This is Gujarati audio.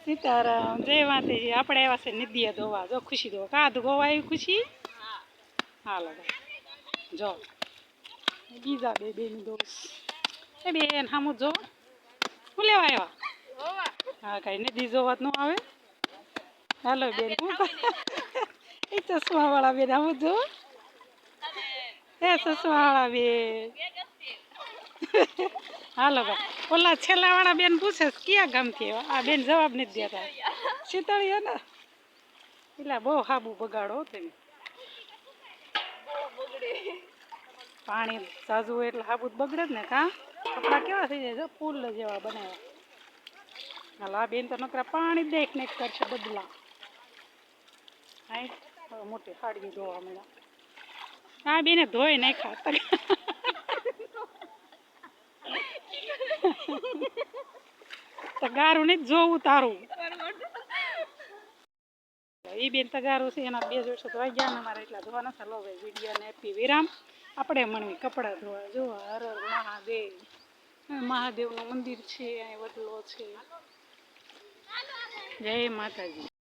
સીતારામ જય માતાજી આપણે આવ્યા છે નિધિએ ધોવા જો ખુશી ધોવા કા ધોવા આવી ખુશી હાલો જો બીજા બેન દોસ એ બેન હામુ જો હું લેવા આવ્યા હા કઈ નિધિ જોવા ન આવે હાલો બેન એ ચશ્મા વાળા બેન હામુ જો એ ચશ્મા વાળા બેન હાલો ભાઈ ઓલા છેલ્લા વાળા બેન પૂછે ક્યાં ગામથી આ બેન જવાબ નથી દેતા શીતળિયા ને એટલે બહુ હાબુ બગાડો તમે પાણી ઝાઝુ હોય એટલે હાબુ બગડે જ ને કા કપડા કેવા થઈ જાય જો ફૂલ જેવા બનાવ્યા હાલ આ બેન તો નકરા પાણી દેખ ને કરશે બદલા હા મોટી સાડી ધોવા મળ્યા આ બેને ધોઈ નાખ્યા તગારું નહીં જોવું તારું એ બેન તગારું છે એના 2 વર્ષ ધોઈ ગયા ને અમારે એટલા ધોવા નથી લો ભાઈ વિડીયો ને આપી વિરામ આપણે મણવી કપડાં ધોવા જો હર હર મહાદેવ મહાદેવનું મંદિર છે અહીં વડલો છે જય માતાજી